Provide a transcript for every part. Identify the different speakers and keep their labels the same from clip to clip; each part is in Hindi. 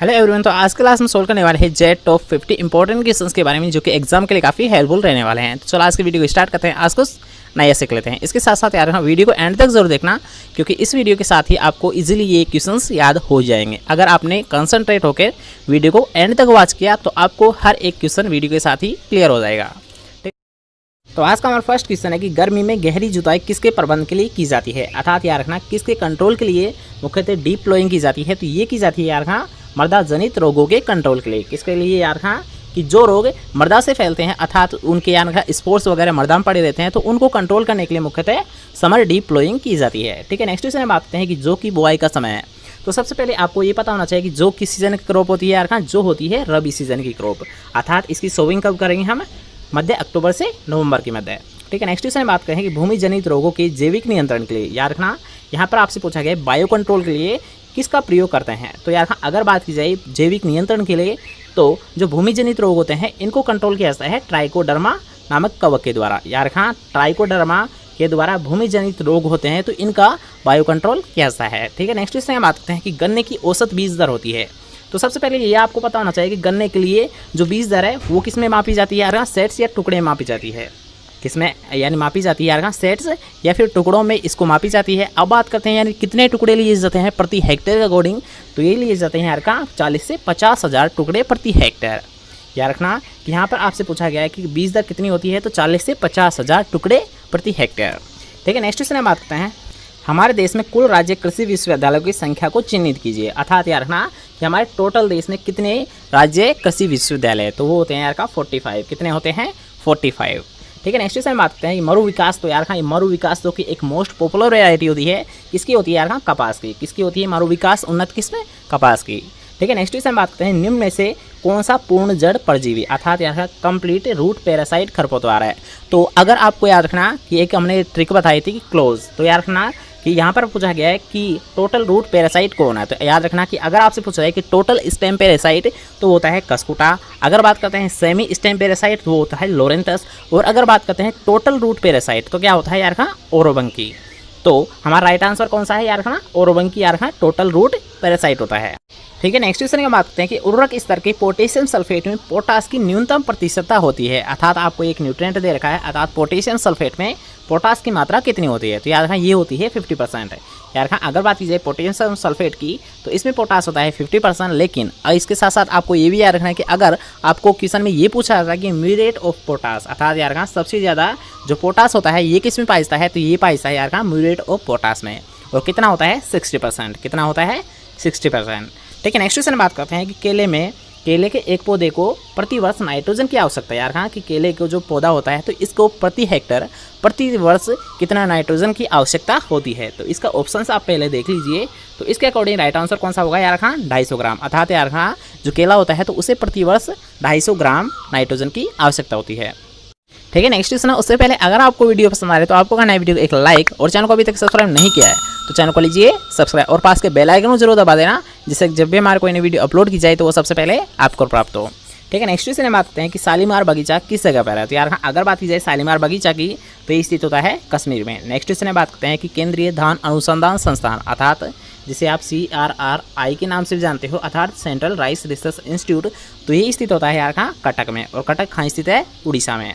Speaker 1: हेलो एवरीवन, तो आज के क्लास में सोल्व करने वाले हैं जेट टॉप 50 इंपॉर्टेंट क्वेश्चंस के बारे में जो कि एग्जाम के लिए काफ़ी हेल्पफुल रहने वाले हैं। तो चलो आज की वीडियो को स्टार्ट करते हैं। आज कुछ नया सीख लेते हैं। इसके साथ साथ यार वीडियो को एंड तक जरूर देखना, क्योंकि इस वीडियो के साथ ही आपको इजीली ये क्वेश्चंस याद हो जाएंगे। अगर आपने कंसंट्रेट होकर वीडियो को एंड तक वॉच किया तो आपको हर एक क्वेश्चन वीडियो के साथ ही क्लियर हो जाएगा। तो आज का हमारा फर्स्ट क्वेश्चन है कि गर्मी में गहरी जुताई किसके प्रबंध के लिए की जाती है, अर्थात याद रखना किसके कंट्रोल के लिए मुख्यतः डीप प्लोइंग की जाती है। तो ये की जाती है याद रखना मृदा जनित रोगों के कंट्रोल के लिए। किसके लिए याद रखना कि जो रोग मृदा से फैलते हैं अर्थात उनके याद रखना स्पोर्ट्स वगैरह मृदा में पड़े रहते हैं, तो उनको कंट्रोल करने के लिए मुख्यतः समर डीप प्लोइंग की जाती है। ठीक है, नेक्स्ट क्वेश्चन हम आते हैं कि जो की बुआई का समय है। तो सबसे पहले आपको ये पता होना चाहिए कि जो किस सीजन की क्रॉप होती है यार रखना, जो होती है रबी सीजन की क्रॉप, अर्थात इसकी सोविंग कब करेंगे हम, मध्य अक्टूबर से नवंबर के मध्य। ठीक है, नेक्स्ट क्वेश्चन बात करें कि भूमि जनित रोगों के जैविक नियंत्रण के लिए याद रखना यहाँ पर आपसे पूछा गया बायो कंट्रोल के लिए किसका प्रयोग करते हैं। तो यार अगर बात की जाए जैविक नियंत्रण के लिए, तो जो भूमि जनित रोग होते हैं इनको कंट्रोल किया जाता है ट्राइकोडर्मा नामक कवक के द्वारा। यार ट्राइकोडर्मा के द्वारा भूमि जनित रोग होते हैं तो इनका बायो कंट्रोल किया जाता है। ठीक है, नेक्स्ट क्वेश्चन हम बात करते हैं कि गन्ने की औसत बीज दर होती है। तो सबसे पहले ये आपको पता होना चाहिए कि गन्ने के लिए जो बीज दर है वो किस में मापी जाती है यार, सेट्स या टुकड़े में मापी जाती है। किसमें यानी मापी जाती है यार, सेट्स या फिर टुकड़ों में इसको मापी जाती है। अब बात करते हैं यानी कितने टुकड़े लिए जाते हैं प्रति हेक्टेयर के अकॉर्डिंग, तो ये लिए जाते हैं यार 40 से 50 हज़ार टुकड़े प्रति हेक्टेयर। याद रखना कि यहाँ पर आपसे पूछा गया है कि बीज दर कितनी होती है, तो 40 से 50 हज़ार टुकड़े प्रति हेक्टेयर। ठीक है, नेक्स्ट क्वेश्चन हम बात करते हैं हमारे देश में कुल राज्य कृषि विश्वविद्यालयों की संख्या को चिन्हित कीजिए, अर्थात याद रखना कि हमारे टोटल देश में कितने राज्य कृषि विश्वविद्यालय, तो वो होते हैं यार 45। कितने होते हैं, 45। ठीक है, नेक्स्ट क्वेश्चन बात करते हैं कि मरु विकास। तो यार ये मरु विकास जो कि एक मोस्ट पॉपुलर वैरायटी होती है, किसकी होती है यार कपास की। किसकी होती है मरु विकास उन्नत किस्म, कपास की। ठीक है, नेक्स्ट क्वेश्चन बात करते हैं निम्न में से कौन सा पूर्ण जड़ परजीवी अर्थात यार कंप्लीट रूट पैरासाइट खरपतवार है। तो अगर आपको याद रखना कि एक हमने ट्रिक बताई थी कि क्लोज, तो याद रखना कि यहाँ पर पूछा गया है कि टोटल रूट पैरासाइट कौन है। तो याद रखना कि अगर आपसे पूछा है कि टोटल स्टेम पैरासाइट तो होता है कस्कुटा, अगर बात करते हैं सेमी स्टेम पैरासाइट तो होता है लोरेंथस, और अगर बात करते हैं टोटल रूट पैरासाइट तो क्या होता है यार ओरोबंकी। तो हमारा राइट आंसर कौन सा है यार ओरोबंकी यार टोटल रूट पैरासाइट होता है। ठीक है, नेक्स्ट क्वेश्चन की बात करते हैं कि उर्वरक स्तर के पोटेशियम सल्फेट में पोटास की न्यूनतम प्रतिशतता होती है, अर्थात आपको एक न्यूट्रिएंट दे रखा है, अर्थात पोटेशियम सल्फेट में पोटास की मात्रा कितनी होती है। तो याद रखना ये होती है 50%। याद रखना अगर बात की जाए पोटेशियम सल्फेट की तो इसमें पोटास होता है 50%, लेकिन इसके साथ साथ आपको ये भी याद रखना है कि अगर आपको क्वेश्चन में ये पूछा जाता है कि म्यूरेट ऑफ पोटास अर्थात याद रखना सबसे ज़्यादा जो पोटास होता है ये किस में पाया जाता है, तो ये पाया जाता है याद रखना म्यूरेट ऑफ पोटास में, और कितना होता है 60%। कितना होता है 60%। ठीक है, नेक्स्ट क्वेश्चन बात करते हैं कि केले के एक पौधे को प्रति वर्ष नाइट्रोजन की आवश्यकता है। यार कि केले को जो पौधा होता है तो इसको प्रति हेक्टर प्रति वर्ष कितना नाइट्रोजन की आवश्यकता होती है। तो इसका ऑप्शन आप पहले देख लीजिए, तो इसके अकॉर्डिंग राइट आंसर कौन सा होगा यार 250 ग्राम, अर्थात यार जो केला होता है तो उसे प्रति वर्ष 250 ग्राम नाइट्रोजन की आवश्यकता होती है। ठीक है, नेक्स्ट क्वेश्चन उससे पहले अगर आपको वीडियो पसंद आ रहा है तो आपको करना है वीडियो को एक लाइक, और चैनल को अभी तक सब्सक्राइब नहीं किया है तो चैनल को लीजिए सब्सक्राइब, और पास के बेल आइकन को जरूर दबा देना, जिससे जब भी हमारे कोई नई वीडियो अपलोड की जाए तो वो सबसे पहले आपको प्राप्त हो। ठीक है, नेक्स्ट क्वेश्चन हम बात करते हैं कि शालीमार बगीचा किस जगह पर है। तो यार अगर बात की जाए शालीमार बगीचा की तो ये स्थित होता है कश्मीर में। नेक्स्ट क्वेश्चन हम बात करते हैं कि केंद्रीय धान अनुसंधान संस्थान अर्थात जिसे आप CRRI के नाम से भी जानते हो, अर्थात सेंट्रल राइस रिसर्च इंस्टीट्यूट, तो ये स्थित होता है यार कटक में, और कटक कहाँ स्थित है, उड़ीसा में।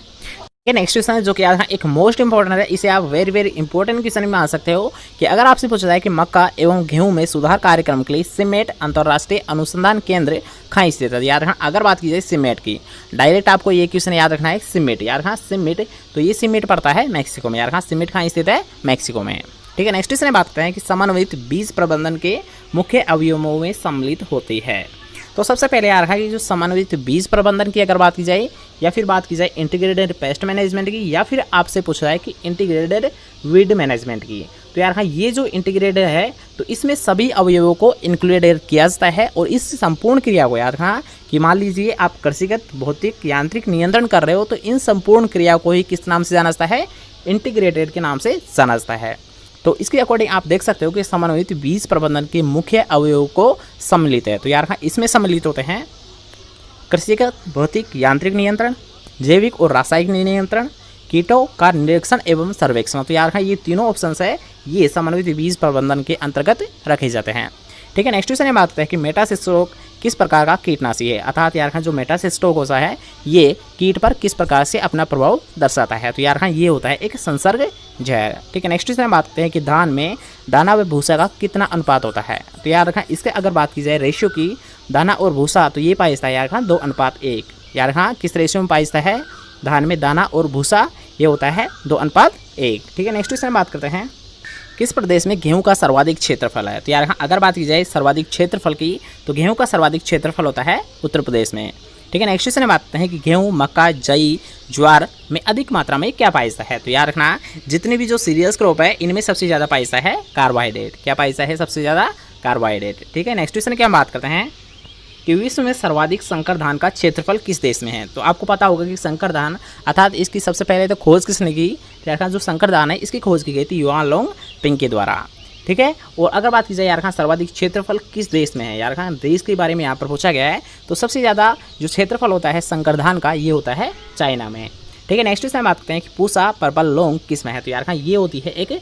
Speaker 1: ये नेक्स्ट क्वेश्चन जो कि यार एक मोस्ट इंपॉर्टेंट है, इसे आप वेरी इंपॉर्टेंट क्वेश्चन में आ सकते हो कि अगर आपसे पूछा जाए कि मक्का एवं गेहूं में सुधार कार्यक्रम के लिए सिमेट अंतर्राष्ट्रीय अनुसंधान केंद्र कहाँ स्थित है। याद रखना अगर बात की जाए सिमेट की, डायरेक्ट आपको ये क्वेश्चन याद रखना है सिमेट। याद रखना सिमेट, तो ये सिमेट पड़ता है मैक्सिको में। याद रखना सिमेट कहाँ स्थित है, मैक्सिको में। ठीक है, नेक्स्ट क्वेश्चन बात करते हैं कि समन्वित बीज प्रबंधन के मुख्य अवयवों में सम्मिलित होती है। तो सबसे पहले यार कि जो समन्वित बीज प्रबंधन की अगर बात की जाए, या फिर बात की जाए इंटीग्रेटेड पेस्ट मैनेजमेंट की, या फिर आपसे पूछा है कि इंटीग्रेटेड वीड मैनेजमेंट की, तो यार ये जो इंटीग्रेटेड है तो इसमें सभी अवयवों को इंक्लूड किया जाता है, और इस संपूर्ण क्रिया को याद रखना कि मान लीजिए आप कृषिगत भौतिक यांत्रिक नियंत्रण कर रहे हो, तो इन संपूर्ण क्रिया को ही किस नाम से जाना जाता है, इंटीग्रेटेड के नाम से जाना जाता है। तो इसके अकॉर्डिंग आप देख सकते हो कि समन्वित बीज प्रबंधन के मुख्य अवयवों को सम्मिलित है। तो यार इसमें सम्मिलित होते हैं कृषिगत भौतिक यांत्रिक नियंत्रण, जैविक और रासायनिक नियंत्रण, कीटों का निरीक्षण एवं सर्वेक्षण। तो यार ये तीनों ऑप्शंस है ये समन्वित बीज प्रबंधन के अंतर्गत रखे जाते हैं। ठीक है, नेक्स्ट क्वेश्चन बात करते हैं कि मेटासिस्टोक किस प्रकार का कीटनाशी है, अर्थात यार जो मेटासिस्टोकोसा है ये कीट पर किस प्रकार से अपना प्रभाव दर्शाता है। तो यार ये होता है एक संसर्ग जहर। ठीक है, नेक्स्ट क्वेश्चन बात करते हैं कि धान में दाना व भूसा का कितना अनुपात होता है। तो यार इसके अगर बात की जाए रेशियो की दाना और भूसा, तो ये पाया जाता है यार 2:1। यार किस रेशियो में पाया जाता है धान में दाना और भूसा, ये होता है 2:1। ठीक है, नेक्स्ट क्वेश्चन बात करते हैं किस प्रदेश में गेहूं का सर्वाधिक क्षेत्रफल है। तो यार अगर बात की जाए सर्वाधिक क्षेत्रफल की, तो गेहूं का सर्वाधिक क्षेत्रफल होता है उत्तर प्रदेश में। ठीक है, नेक्स्ट क्वेश्चन बात करते हैं कि गेहूं, मक्का, जई, ज्वार में अधिक मात्रा में क्या पाया जाता है। तो यार जितने भी जो सीरियल्स क्रॉप है इनमें सबसे ज़्यादा पाया जाता है कार्बोहाइड्रेट। क्या पाया जाता है सबसे ज़्यादा कार्बोहाइड्रेट। ठीक है, नेक्स्ट क्वेश्चन क्या बात करते हैं कि विश्व में सर्वाधिक संकर धान का क्षेत्रफल किस देश में है। तो आपको पता होगा कि संकर धान अर्थात इसकी सबसे पहले तो खोज किसने की, जो संकर धान है इसकी खोज की गई थी युआन लोंग पिंग के द्वारा। ठीक है, और अगर बात की जाए यार सर्वाधिक क्षेत्रफल किस देश में है, यार देश के बारे में यहाँ पर पूछा गया है, तो सबसे ज़्यादा जो क्षेत्रफल होता है संकर धान का ये होता है चाइना में। ठीक है, नेक्स्ट क्वेश्चन बात करते हैं कि पूसा पर्पल लौंग किस में है। तो यार ये होती है एक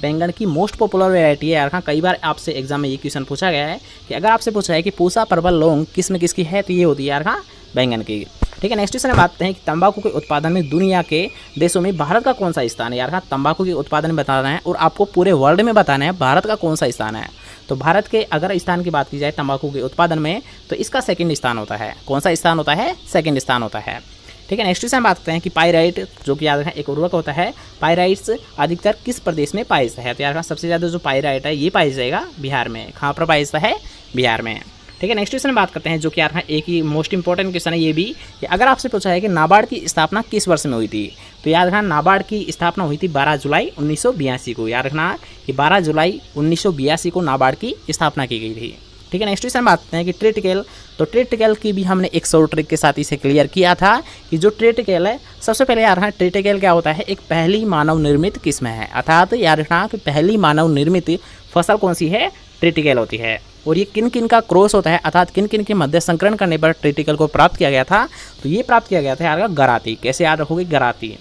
Speaker 1: बैंगन की मोस्ट पॉपुलर वेराइटी है। यार कई बार आपसे एग्जाम में ये क्वेश्चन पूछा गया है कि अगर आपसे पूछा है कि पूसा पर्पल लौंग किस में किसकी है, तो ये होती है यार बैंगन की। ठीक है, नेक्स्ट क्वेश्चन बात करते हैं कि तंबाकू के उत्पादन में दुनिया के देशों में भारत का कौन सा स्थान है। यार तंबाकू के उत्पादन में बताना है और आपको पूरे वर्ल्ड में बताना है भारत का कौन सा स्थान है। तो भारत के अगर स्थान की बात की जाए तंबाकू के उत्पादन में, तो इसका सेकंड स्थान होता है। कौन सा स्थान होता है, सेकंड स्थान होता है। ठीक है, नेक्स्ट क्वेश्चन बात करते हैं कि पाइराइट जो कि याद रखें एक उर्वरक होता है, पाइराइट्स अधिकतर किस प्रदेश में पाया जाता है। तो यार सबसे ज़्यादा जो पाइराइट है ये पाया जाएगा बिहार में। कहाँ पर पाया जाता है, बिहार में। ठीक है, नेक्स्ट क्वेश्चन बात करते हैं जो कि यार एक ही मोस्ट इंपॉर्टेंट क्वेश्चन है ये भी, कि अगर आपसे पूछा है कि नाबार्ड की स्थापना किस वर्ष में हुई थी। तो याद रखना नाबार्ड की स्थापना हुई थी 12 जुलाई 1982 को। याद रखना कि 12 जुलाई 1982 को नाबार्ड की स्थापना की गई थी। ठीक है, नेक्स्ट क्वेश्चन बात करते हैं कि ट्रिटिकल, तो ट्रिटिकल की भी हमने एक शॉर्ट ट्रिक के साथ इसे क्लियर किया था कि जो ट्रिटिकल है सबसे पहले यार ट्रिटिकल क्या होता है, एक पहली मानव निर्मित किस्म है। अर्थात याद रखना कि पहली मानव निर्मित फसल कौन सी है, ट्रिटिकल होती है। और ये किन किन का क्रॉस होता है, अर्थात किन किन के मध्य संकरण करने पर ट्रिटिकल को प्राप्त किया गया था। तो ये प्राप्त किया गया था यार गराती। कैसे याद रखोगे, गराती।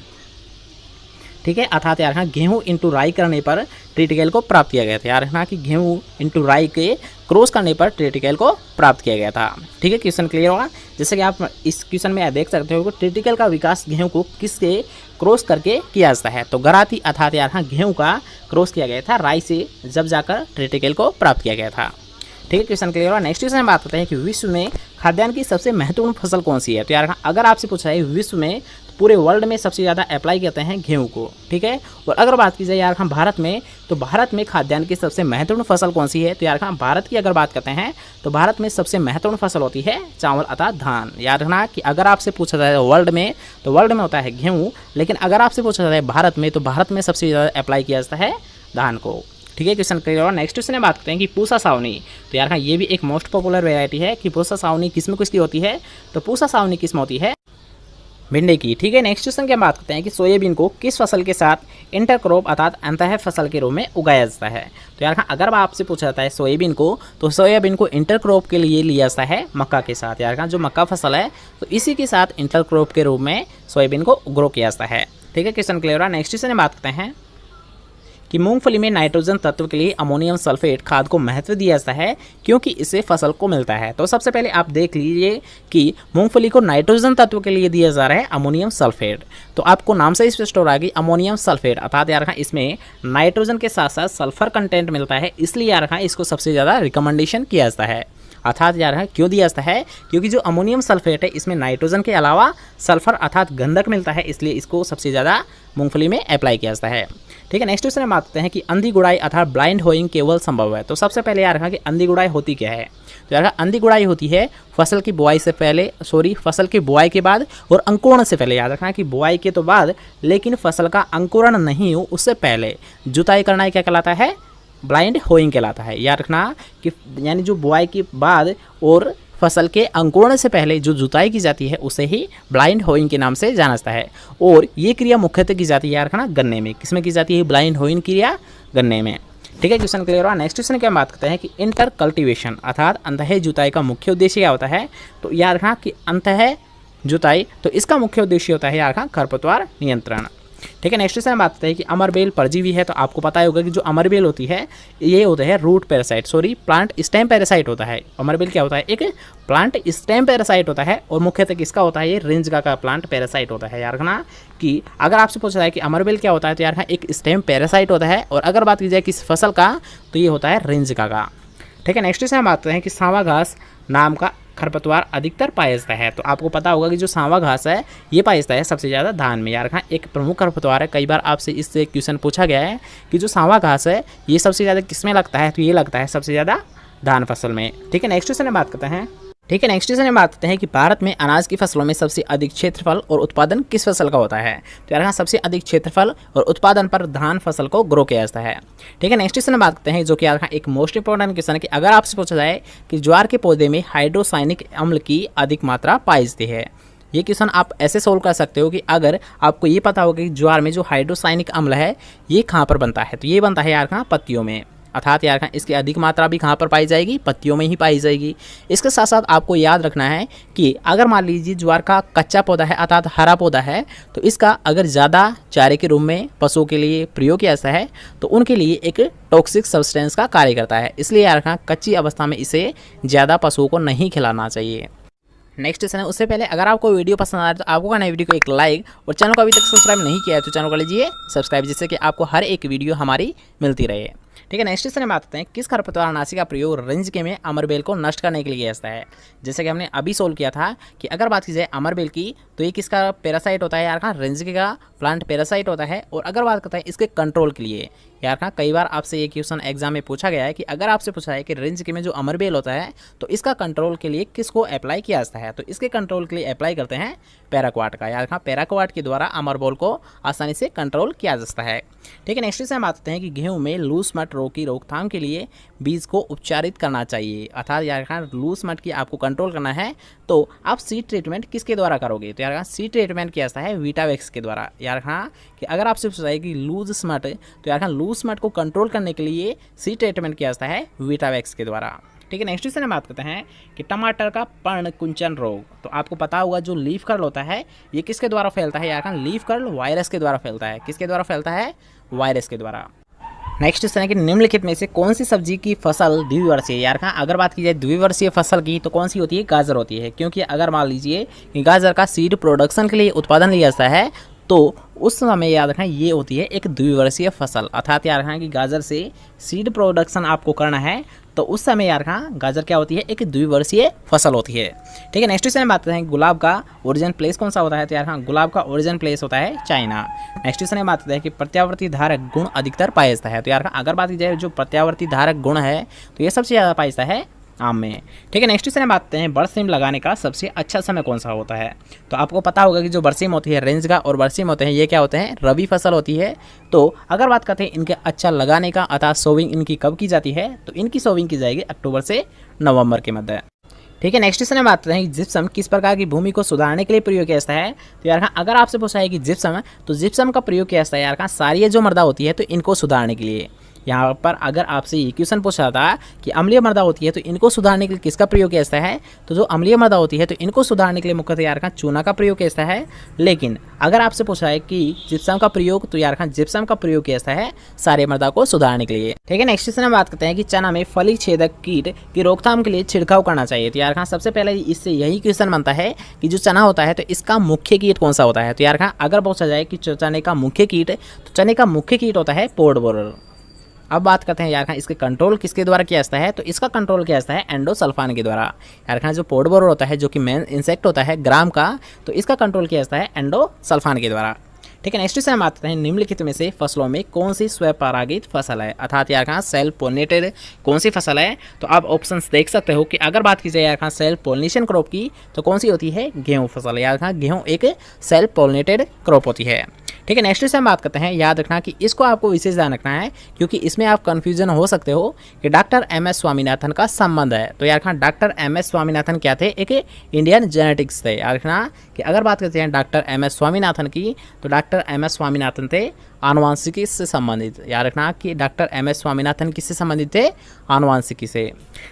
Speaker 1: ठीक है, अर्थात यार गेहूं इंटू राई करने पर ट्रिटिकल को प्राप्त किया गया था। यार कि गेहूं इंटू राई के क्रॉस करने पर ट्रिटिकल को प्राप्त किया गया था। ठीक है, क्वेश्चन क्लियर होगा। जैसे कि आप इस क्वेश्चन में देख सकते हो कि ट्रिटिकल का विकास गेहूं को किसके क्रॉस करके किया जाता है। तो गराती अर्थात यार गेहूं का क्रॉस किया गया था राई से, जब जाकर ट्रिटिकल को प्राप्त किया गया था। ठीक है, क्वेश्चन क्लियर हुआ। नेक्स्ट क्वेश्चन बात करते हैं कि विश्व में खाद्यान्न की सबसे महत्वपूर्ण फसल कौन सी है। तो यार अगर आपसे पूछा है विश्व में, तो पूरे वर्ल्ड में सबसे ज़्यादा अप्लाई करते हैं गेहूं को। ठीक है, और अगर बात की जाए यार हम भारत में, तो भारत में खाद्यान्न की सबसे महत्वपूर्ण फसल कौन सी है। तो यार भारत की अगर बात करते हैं तो भारत में सबसे महत्वपूर्ण फसल होती है चावल अर्थात धान। याद रखना कि अगर आपसे पूछा जाए वर्ल्ड में, तो वर्ल्ड में होता है गेहूँ, लेकिन अगर आपसे पूछा जाए भारत में, तो भारत में सबसे ज़्यादा अप्लाई किया जाता है धान को। ठीक है, क्वेश्चन क्लियर हुआ। नेक्स्ट क्वेश्चन में बात करते हैं कि पूसा सावनी। तो यार ये भी एक मोस्ट पॉपुलर वेराइटी है कि पूसा सावनी किस्म किसकी होती है। तो पूसा सावनी किस्म होती है भिंडी की। ठीक है, नेक्स्ट क्वेश्चन की बात करते हैं कि सोयाबीन को किस फसल के साथ इंटरक्रॉप अर्थात अंतः फसल के रूप में उगाया जाता है। तो यार अगर आपसे पूछा जाता है सोयाबीन को, तो सोयाबीन को इंटरक्रॉप के लिए लिया जाता है मक्का के साथ। यार जो मक्का फसल है तो इसी के साथ इंटरक्रॉप के रूप में सोयाबीन को ग्रो किया जाता है। ठीक है, क्वेश्चन क्लियर हुआ। नेक्स्ट क्वेश्चन में बात करते हैं कि मूंगफली में नाइट्रोजन तत्व के लिए अमोनियम सल्फेट खाद को महत्व दिया जाता है क्योंकि इससे फसल को मिलता है। तो सबसे पहले आप देख लीजिए कि मूंगफली को नाइट्रोजन तत्व के लिए दिया जा रहा है अमोनियम सल्फेट। तो आपको नाम से स्पष्ट हो रहा है कि अमोनियम सल्फेट अर्थात यार इसमें नाइट्रोजन के साथ साथ सल्फर कंटेंट मिलता है, इसलिए यार इसको सबसे ज़्यादा रिकमेंडेशन किया जाता है। अर्थात यार क्यों दिया जाता है, क्योंकि जो अमोनियम सल्फेट है इसमें नाइट्रोजन के अलावा सल्फर अर्थात गंधक मिलता है, इसलिए इसको सबसे ज़्यादा मूंगफली में अप्लाई किया जाता है। ठीक है, नेक्स्ट क्वेश्चन में बात करते हैं कि अंधी गुड़ाई अर्थात ब्लाइंड होइंग केवल संभव है। तो सबसे पहले यार कि अंधी गुड़ाई होती क्या है। तो यार अंधी गुड़ाई होती है फसल की बुआई से पहले, फसल की बुआई के बाद और अंकुरण से पहले। याद रखना कि बुआई के तो बाद, लेकिन फसल का अंकुरण नहीं हो उससे पहले जुताई करना क्या कहलाता है, ब्लाइंड होइंग कहलाता है। याद रखना कि यानी जो बुआई के बाद और फसल के अंकुरण से पहले जो जुताई की जाती है उसे ही ब्लाइंड होइंग के नाम से जाना जाता है। और ये क्रिया मुख्यतः की जाती है यार रखना गन्ने में। किसमें की जाती है ब्लाइंड होइंग क्रिया, गन्ने में। ठीक है, क्वेश्चन क्लियर हुआ। नेक्स्ट क्वेश्चन क्या बात करते हैं कि इंटर कल्टिवेशन अर्थात अंतः जुताई का मुख्य उद्देश्य क्या होता है। तो याद रखना कि अंतः जुताई, तो इसका मुख्य उद्देश्य होता है यार खरपतवार नियंत्रण। ठीक है, नेक्स्ट क्वेश्चन बात करते हैं कि अमरबेल परजीवी है। तो आपको पता होगा कि जो अमरबेल होती है ये होता है root parasite, sorry plant stem parasite होता है। अमरबेल क्या होता है, एक प्लांट स्टेम पैरासाइट होता है और मुख्यतः किसका होता है, ये रेंजगा का प्लांट पैरासाइट होता है। यार रखना कि अगर आपसे पूछा जाए कि अमरबेल क्या होता है तो यार एक स्टेम पैरासाइट होता है, और अगर बात की जाए किस फसल का तो ये होता है रेंजगा का। ठीक है, नेक्स्ट से हम बात करते हैं कि सांवा घास नाम का खरपतवार अधिकतर पाया जाता है। तो आपको पता होगा कि जो सांवा घास है ये पाया जाता है सबसे ज़्यादा धान में। यार हाँ एक प्रमुख खरपतवार है, कई बार आपसे इससे क्वेश्चन पूछा गया है कि जो सांवा घास है ये सबसे ज़्यादा किस में लगता है, तो ये लगता है सबसे ज़्यादा धान फसल में। ठीक है, नेक्स्ट क्वेश्चन में बात करते हैं। ठीक है, नेक्स्ट क्वेश्चन में बात करते हैं कि भारत में अनाज की फसलों में सबसे अधिक क्षेत्रफल और उत्पादन किस फसल का होता है। तो यार सबसे अधिक क्षेत्रफल और उत्पादन पर धान फसल को ग्रो किया जाता है। ठीक है, नेक्स्ट क्वेश्चन में बात करते हैं जो कि यार एक मोस्ट इंपॉर्टेंट क्वेश्चन है कि अगर आपसे पूछा जाए कि ज्वार के पौधे में हाइड्रोसाइनिक अम्ल की अधिक मात्रा पाई जाती है। ये क्वेश्चन आप ऐसे सोल्व कर सकते हो कि अगर आपको ये पता होगा कि ज्वार में जो हाइड्रोसाइनिक अम्ल है ये कहाँ पर बनता है, तो ये बनता है यार कहाँ, पत्तियों में। अर्थात यार इसकी अधिक मात्रा भी कहाँ पर पाई जाएगी, पत्तियों में ही पाई जाएगी। इसके साथ साथ आपको याद रखना है कि अगर मान लीजिए ज्वार का कच्चा पौधा है अर्थात हरा पौधा है, तो इसका अगर ज़्यादा चारे के रूप में पशुओं के लिए प्रयोग किया जाता है तो उनके लिए एक टॉक्सिक सब्सटेंस का कार्य करता है। इसलिए यार कच्ची अवस्था में इसे ज़्यादा पशुओं को नहीं खिलाना चाहिए। नेक्स्ट क्वेश्चन है, उससे पहले अगर आपको वीडियो पसंद आ रहा है तो आपको करना है वीडियो को एक लाइक, और चैनल को अभी तक सब्सक्राइब नहीं किया है तो चैनल को लीजिए सब्सक्राइब, जिससे कि आपको हर एक वीडियो हमारी मिलती रहे। ठीक है, नेक्स्ट क्वेश्चन में बात करते हैं किस खरपतवार नाशी का प्रयोग रेंजगे में अमरबेल को नष्ट करने के लिए किया जाता है। जैसे कि हमने अभी सोल्व किया था कि अगर बात की जाए अमरबेल की तो ये किसका पैरासाइट होता है, यार कहाँ रेंजगे का प्लांट पैरासाइट होता है। और अगर बात करते हैं इसके कंट्रोल के लिए, यार कहाँ कई बार आपसे ये क्वेश्चन एग्जाम में पूछा गया है कि अगर आपसे पूछा है कि रेंजगे में जो अमरबेल होता है तो इसका कंट्रोल के लिए किसको अप्लाई किया जाता है, तो इसके कंट्रोल के लिए अप्लाई करते हैं पैराक्वाट का। यार कहाँ पैराक्वाट के द्वारा अमरबेल को आसानी से कंट्रोल किया जा सकता है। ठीक है, नेक्स्ट से हम बात करते हैं कि गेहूं में लूज मट रोग की रोकथाम के लिए बीज को उपचारित करना चाहिए। अर्थात यार कहाँ लूज मट की आपको कंट्रोल करना है तो आप सीड ट्रीटमेंट किसके द्वारा करोगे, तो यार कहाँ सीड ट्रीटमेंट किया जाता है वीटावेक्स के द्वारा। यार कहाँ कि अगर आपसे पूछा है कि लूज स्मट, तो यार कहाँ लूज स्मट को कंट्रोल करने के लिए सीड ट्रीटमेंट किया जाता है वीटावेक्स के द्वारा। ठीक है, नेक्स्ट क्वेश्चन में बात करते हैं कि टमाटर का पर्ण कुंचन रोग। तो आपको पता होगा जो लीफ कर्ल होता है ये किसके द्वारा फैलता है, यार लीफ कर्ल वायरस के द्वारा फैलता है। किसके द्वारा फैलता है, वायरस के द्वारा। नेक्स्ट क्वेश्चन है कि निम्नलिखित में से कौन सी सब्जी की फसल द्विवर्षीय है। यार कहाँ अगर बात की जाए द्विवर्षीय फसल की तो कौन सी होती है, गाजर होती है। क्योंकि अगर मान लीजिए कि गाजर का सीड प्रोडक्शन के लिए उत्पादन लिया जाता है तो उस समय याद रखना ये होती है एक द्विवर्षीय फसल। अर्थात याद रखना कि गाजर से सीड प्रोडक्शन आपको करना है तो उस समय याद रखना गाजर क्या होती है, एक द्विवर्षीय फसल होती है। ठीक है, नेक्स्ट क्वेश्चन में बात करते हैं गुलाब का ओरिजिन प्लेस कौन सा होता है, तो यार हाँ गुलाब का ओरिजिन प्लेस होता है चाइना। नेक्स्ट क्वेश्चन में बात करते हैं कि प्रत्यावर्ती धारक गुण अधिकतर पाया जाता है। तो यार अगर बात की जाए जो प्रत्यावर्ती धारक गुण है तो ये सबसे ज़्यादा पाया जाता है आम में। ठीक है, नेक्स्ट क्वेश्चन में बात करते हैं बरसीम लगाने का सबसे अच्छा समय कौन सा होता है। तो आपको पता होगा कि जो बरसीम होती है रेंजगा और बरसीम होते हैं ये क्या होते हैं, रबी फसल होती है। तो अगर बात करते हैं इनके अच्छा लगाने का अर्थात सोविंग इनकी कब की जाती है, तो इनकी सोविंग की जाएगी अक्टूबर से नवंबर के मध्य। ठीक है, नेक्स्ट क्वेश्चन में बात करते हैं जिप्सम किस प्रकार की भूमि को सुधारने के लिए प्रयोग किया जाता है। तो यार अगर आपसे पूछा है कि जिप्सम, तो जिप्सम का प्रयोग किया जाता है यार क्षारीय जो मृदा होती है तो इनको सुधारने के लिए। यहाँ पर अगर आपसे ये क्वेश्चन पूछा था कि अम्लीय मृदा होती है तो इनको सुधारने के लिए किसका प्रयोग किया जाता है, तो जो अम्लीय मृदा होती है तो इनको सुधारने के लिए मुख्यतः यार चूना का प्रयोग किया जाता है। लेकिन अगर आपसे पूछा है कि जिप्सम का प्रयोग, तो यार जिप्सम का प्रयोग किया जाता है सारे मृदा को सुधारने के लिए। ठीक है, नेक्स्ट क्वेश्चन में बात करते हैं कि चना में फली छेदक कीट की रोकथाम के लिए छिड़काव करना चाहिए। तो यार सबसे पहले इससे यही क्वेश्चन बनता है कि जो चना होता है तो इसका मुख्य कीट कौन सा होता है। तो यार अगर पूछा जाए कि चने का मुख्य कीट, तो चने का मुख्य कीट होता है पोड बोरर। अब बात करते हैं यार इसके कंट्रोल किसके द्वारा किया जाता है, तो इसका कंट्रोल किया जाता है एंडोसल्फान के द्वारा। यार जो पोड बोरर होता है जो कि मेन इंसेक्ट होता है ग्राम का, तो इसका कंट्रोल किया जाता है एंडोसल्फान के द्वारा। ठीक है, नेक्स्ट से हम आते हैं निम्नलिखित में से फसलों में कौन सी स्वपरागित फसल है। अर्थात यार सेल्फ पोलिनेटेड कौन सी फसल है, तो आप ऑप्शंस देख सकते हो कि अगर बात की जाए यार सेल्फ पोलिनेशन क्रॉप की तो कौन सी होती है, गेहूँ फसल। यार गेहूँ एक सेल्फ पोलिनेटेड क्रॉप होती है। ठीक है, नेक्स्ट से हम बात करते हैं, याद रखना कि इसको आपको विशेष ध्यान रखना है क्योंकि इसमें आप कंफ्यूजन हो सकते हो कि डॉक्टर एम.एस. स्वामीनाथन का संबंध है। तो यार डॉक्टर एम.एस. स्वामीनाथन क्या थे, एक इंडियन जेनेटिक्स थे। याद रखना कि अगर बात करते हैं डॉक्टर एम.एस. स्वामीनाथन की, तो doctor doctor M S Swaminathan थे आनुवांशिकी से संबंधित। याद रखना कि डॉक्टर एम एस स्वामीनाथन किससे संबंधित थे? आनुवांशिकी से।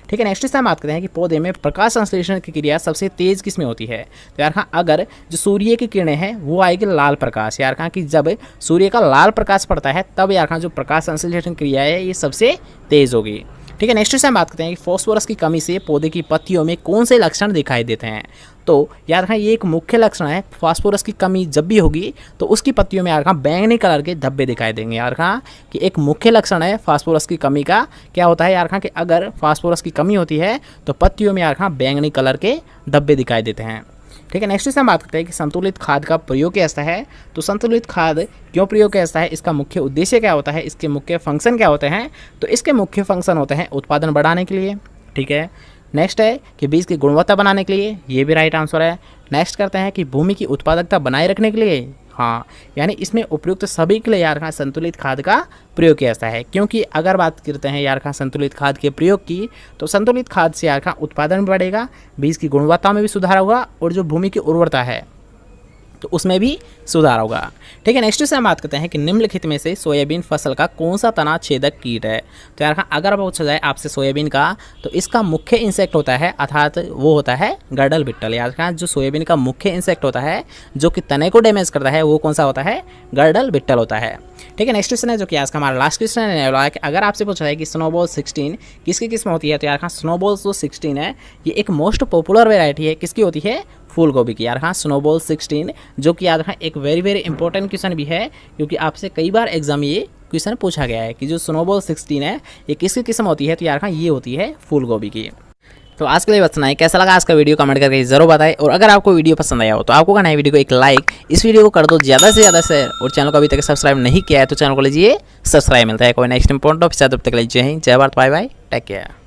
Speaker 1: ठीक है, नेक्स्ट हम बात करते हैं कि पौधे में प्रकाश संश्लेषण की क्रिया सबसे तेज किस में होती है? तो यार हाँ, अगर जो सूर्य की किरणें हैं वो आएगी लाल प्रकाश। यार हाँ कि जब सूर्य का लाल प्रकाश पड़ता है तब यार हाँ जो प्रकाश संश्लेषण क्रिया है ये सबसे तेज होगी। ठीक है, नेक्स्ट से हम बात करते हैं कि फॉस्फोरस की कमी से पौधे की पत्तियों में कौन से लक्षण दिखाई देते हैं? तो याद रखना ये एक मुख्य लक्षण है। फास्फोरस की कमी जब भी होगी तो उसकी पत्तियों में याद रखना बैंगनी कलर के धब्बे दिखाई देंगे। याद रखना कि एक मुख्य लक्षण है फास्फोरस की कमी का क्या होता है? याद रखना कि अगर फास्फोरस की कमी होती है तो पत्तियों में याद रखना बैंगनी कलर के धब्बे दिखाई देते हैं। ठीक है, नेक्स्ट से हम बात करते हैं कि संतुलित खाद का प्रयोग कैसा है? तो संतुलित खाद क्यों प्रयोग कैसा है? इसका मुख्य उद्देश्य क्या होता है? इसके मुख्य फंक्शन क्या होते हैं? तो इसके मुख्य फंक्शन होते हैं उत्पादन बढ़ाने के लिए। ठीक है, नेक्स्ट है कि बीज की गुणवत्ता बनाने के लिए, ये भी राइट आंसर है। नेक्स्ट करते हैं कि भूमि की उत्पादकता बनाए रखने के लिए। हाँ, यानी इसमें उपयुक्त सभी के लिए यार खां संतुलित खाद का प्रयोग किया जाता है। क्योंकि अगर बात करते हैं यार खां संतुलित खाद के प्रयोग की तो संतुलित खाद से यार खां उत्पादन भी बढ़ेगा, बीज की गुणवत्ता में भी सुधार होगा और जो भूमि की उर्वरता है तो उसमें भी सुधार होगा। ठीक है, नेक्स्ट से हम बात करते हैं कि निम्नलिखित में से सोयाबीन फसल का कौन सा तना छेदक कीट है? तो यार अगर पूछा जाए आपसे सोयाबीन का तो इसका मुख्य इंसेक्ट होता है अर्थात वो होता है गड़ल बिट्टल। यार जो सोयाबीन का मुख्य इंसेक्ट होता है जो कि तने को डैमेज करता है वो कौन सा होता है? गड़ल बिट्टल होता है। ठीक है, नेक्स्ट क्वेश्चन है जो कि आज का हमारा लास्ट क्वेश्चन है कि अगर आपसे पूछा है कि स्नोबॉल 16 किसकी किस्म होती है? तो यार स्नोबॉल जो 16 है ये एक मोस्ट पॉपुलर वेराइटी है। किसकी होती है? फूल गोभी की। यार हाँ, स्नोबॉल 16 जो कि याद रखना एक वेरी इंपॉर्टेंट क्वेश्चन भी है क्योंकि आपसे कई बार एग्जाम ये क्वेश्चन पूछा गया है कि जो स्नोबॉल 16 है ये किसकी किस्म होती है? तो यार हाँ ये होती है फूल गोभी की। तो आज के लिए बस इतना ही। कैसा लगा आज का वीडियो कमेंट करके जरूर बताएं और अगर आपको वीडियो पसंद आया हो तो आपको करना है वीडियो को एक लाइक, इस वीडियो को कर दो ज़्यादा से ज़्यादा शेयर और चैनल को अभी तक सब्सक्राइब नहीं किया है तो चैनल को लीजिए सब्सक्राइब। मिलता है कोई नेक्स्ट इंपॉर्टेंट टॉपिक। तब तक लीजिए जय हिंद, जय Bharat, bye bye, take care.